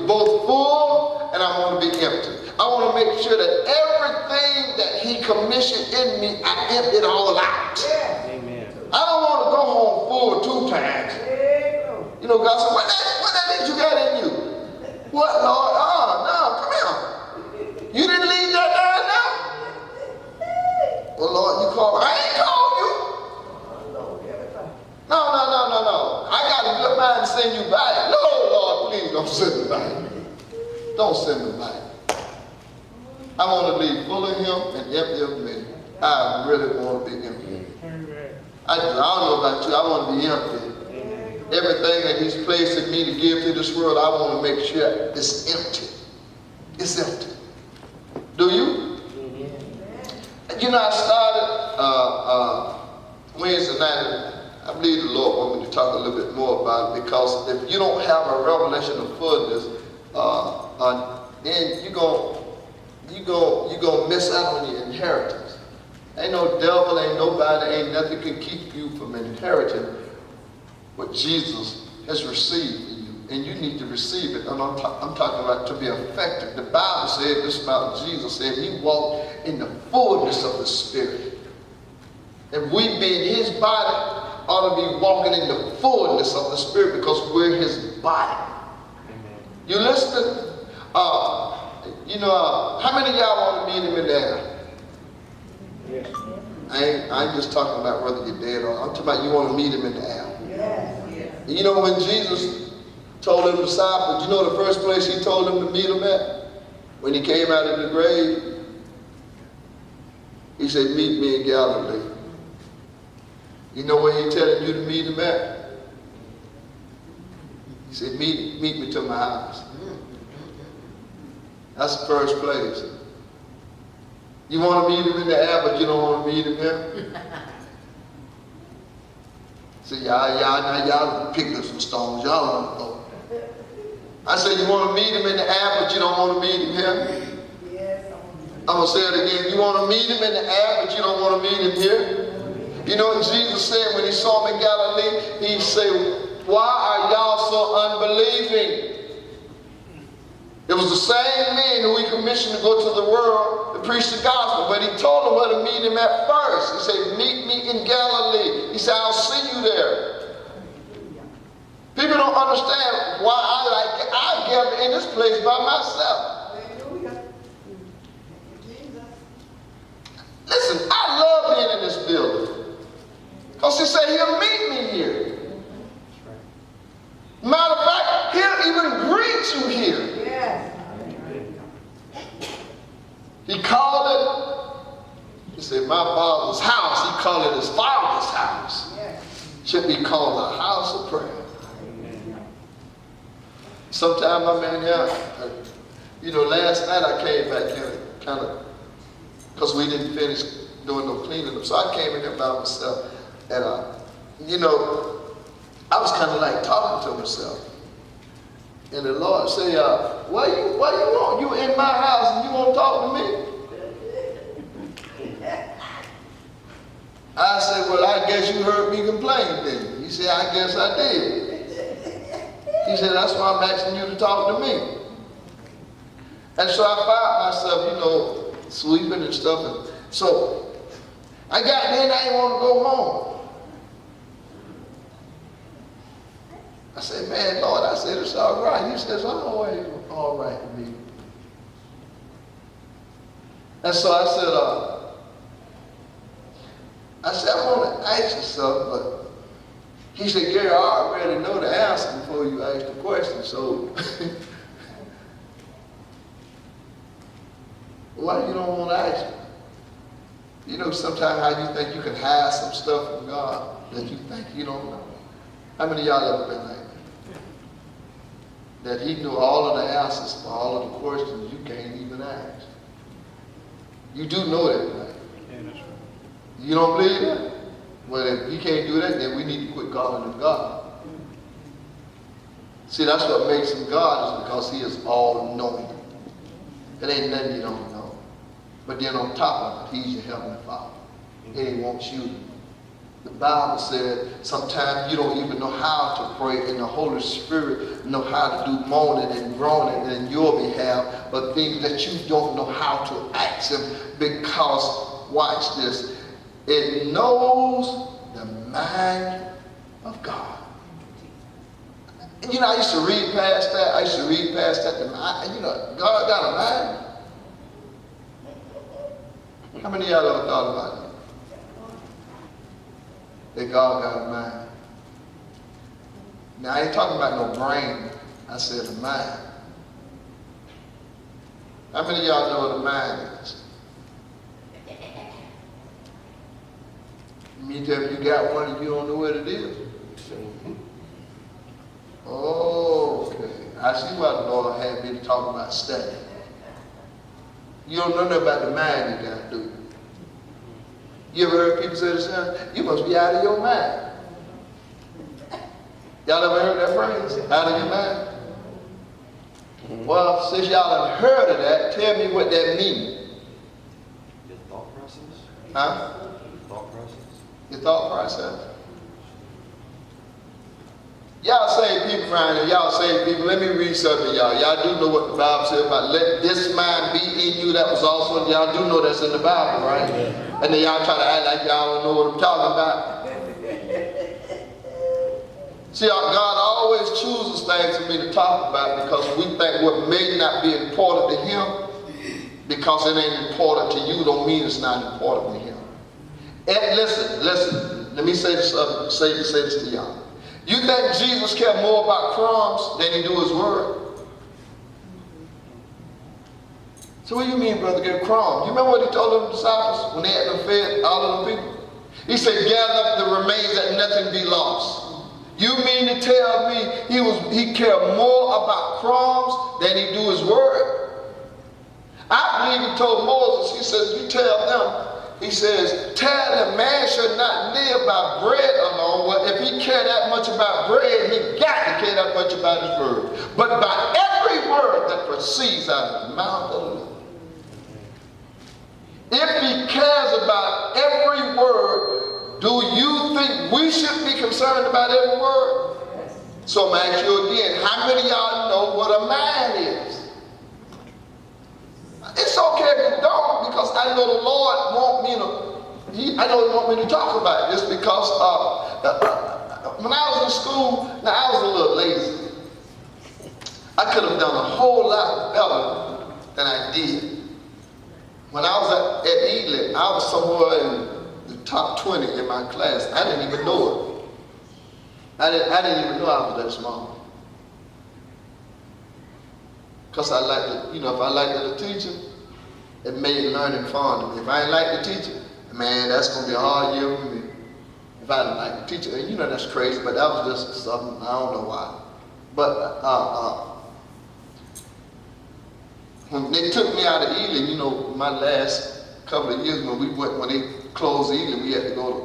both full and I want to be empty. I want to make sure that everything that he commissioned in me, I empty it all out. Amen. I don't want to go home full 2 times. You know, God said, what that is you got in you? What, Lord? Oh, no, come here. You didn't leave that there now? Well, Lord, you called me. I ain't called you. No. I got a good mind to send you back. No, Lord, please don't send me back. Don't send me back. I want to be full of him and empty of me. I really want to be empty. I don't know about you. I want to be empty. Everything that he's placed in me to give to this world, I want to make sure it's empty. It's empty. Do you? You know, I started Wednesday night. I believe the Lord wants me to talk a little bit more about it, because if you don't have a revelation of fullness, then you're gonna miss out on your inheritance. Ain't no devil, ain't nobody, ain't nothing can keep you from inheriting what Jesus has received for you. And you need to receive it. And I'm talking about to be effective. The Bible said this about Jesus, said he walked in the fullness of the Spirit. And we being his body ought to be walking in the fullness of the Spirit, because we're his body. Amen. You listening? How many of y'all want to meet him in the air? Yes. I ain't just talking about whether you're dead or I'm talking about you want to meet him in the air. Yes. You know, when Jesus told them disciples, you know the first place he told them to meet him at? When he came out of the grave, he said, meet me in Galilee. You know where he's telling you to meet him at? He said, meet me to my house. That's the first place. You want to meet him in the air, but you don't want to meet him here? See, y'all picked up some stones. Y'all don't know. I said, you want to meet him in the air, but you don't want to meet him here? I'm going to say it again. You want to meet him in the air, but you don't want to meet him here? You know what Jesus said when he saw him in Galilee? He said, why are y'all so unbelieving? It was the same man who he commissioned to go to the world to preach the gospel, but he told them where to meet him at first. He said, meet me in Galilee. He said, I'll see you there. People don't understand why I gather in this place by myself. Listen, I love being in this building, because he said he'll meet me here. Matter of fact, he'll even greet you here. Yes. He called it, he said, my father's house. He called it his father's house. Yes. Should be called a house of prayer. Sometime my man here, last night I came back here kind of, because we didn't finish doing no cleaning up. So I came in here by myself, and I was kind of like talking to myself. And the Lord said, what you want? You in my house and you want to talk to me? I said, well, I guess you heard me complain then. He said, I guess I did. He said, that's why I'm asking you to talk to me. And so I found myself, sweeping and stuff. And so I got there and I didn't want to go home. I said, man, Lord, I said, it's all right. He says, I'm always all right with me. And so I said, I want to ask you something, but he said, Gary, I already know the answer before you ask the question, so why you don't want to ask me? You know, sometimes how you think you can hide some stuff from God that you think you don't know. How many of y'all ever been like that? That he knew all of the answers for all of the questions you can't even ask. You do know that, right? Yeah, that's right. You don't believe that? Well, if he can't do that, then we need to quit calling him God. See, that's what makes him God, is because he is all-knowing. It ain't nothing you don't know. But then on top of it, he's your heavenly Father. And he wants you to know. The Bible said sometimes you don't even know how to pray, and the Holy Spirit know how to do moaning and groaning in your behalf, but things that you don't know how to ask Him, because, watch this, it knows the mind of God. And you know, I used to read past that. You know, God got a mind. How many of y'all ever thought about that? That God got a mind. Now, I ain't talking about no brain. I said a mind. How many of y'all know what a mind is? You mean tell me you got one and you don't know what it is? Oh, okay. I see why the Lord had me to talk about study. You don't know nothing about the mind you got, do you? You ever heard people say this? You must be out of your mind. Y'all ever heard that phrase? Out of your mind? Well, since y'all have heard of that, tell me what that means. Your thought process? Huh? Your thought process? Your thought process? Y'all saved people around here. Y'all saved people. Let me read something to y'all. Y'all do know what the Bible says about let this mind be in you that was also, y'all do know that's in the Bible, right? Yeah. And then y'all try to act like y'all don't know what I'm talking about. See, God always chooses things for me to talk about because we think what may not be important to Him, because it ain't important to you, don't mean it's not important to Him. And listen. Let me say this to y'all. You think Jesus cared more about crumbs than He do His word? So what do you mean, brother, get crumbs? You remember what He told the disciples when they had them fed all of the people? He said, gather up the remains that nothing be lost. You mean to tell me He cared more about crumbs than He do His word? I believe He told Moses, He says, you tell them, He says, tell them man should not live by bread alone. Well, if He cared that much about bread, He got to care that much about His word. But by every word that proceeds out of the mouth of the Lord. If He cares about every word, do you think we should be concerned about every word? So I'm going to ask you again, how many of y'all know what a mind is? It's okay if you don't, because I know the Lord want me to, I know He want me to talk about this because when I was in school, now I was a little lazy. I could have done a whole lot better than I did. When I was at Eagle, I was somewhere in the top 20 in my class. I didn't even know it. I didn't even know I was that small. Because I liked it, if I liked the teacher, it made learning fun to me. If I didn't like the teacher, man, that's going to be a hard year for me. If I didn't like the teacher, and that's crazy, but that was just something, I don't know why. But when they took me out of Ealing, my last couple of years when they closed Ealing, we had to go to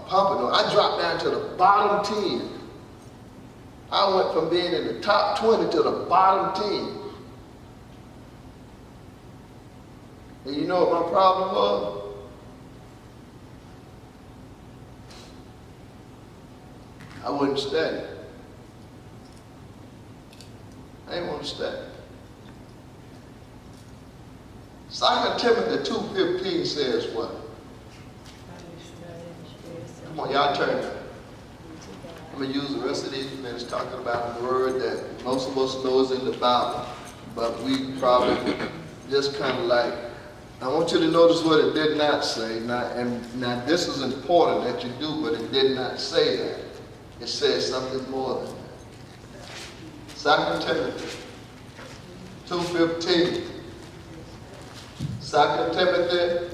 Pompano. I dropped down to the bottom 10. I went from being in the top 20 to the bottom 10. And you know what my problem was? I wouldn't study. I didn't want to study. 2 Timothy 2:15 says what? Come on, y'all turn it. I'm going to use the rest of these minutes talking about a word that most of us know is in the Bible, but we probably just kind of like, I want you to notice what it did not say. Now this is important that you do, but it did not say that. It says something more than that. 2 Timothy 2:15. 2 Timothy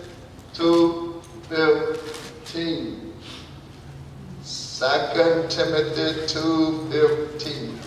2:15. 2 Timothy 2:15.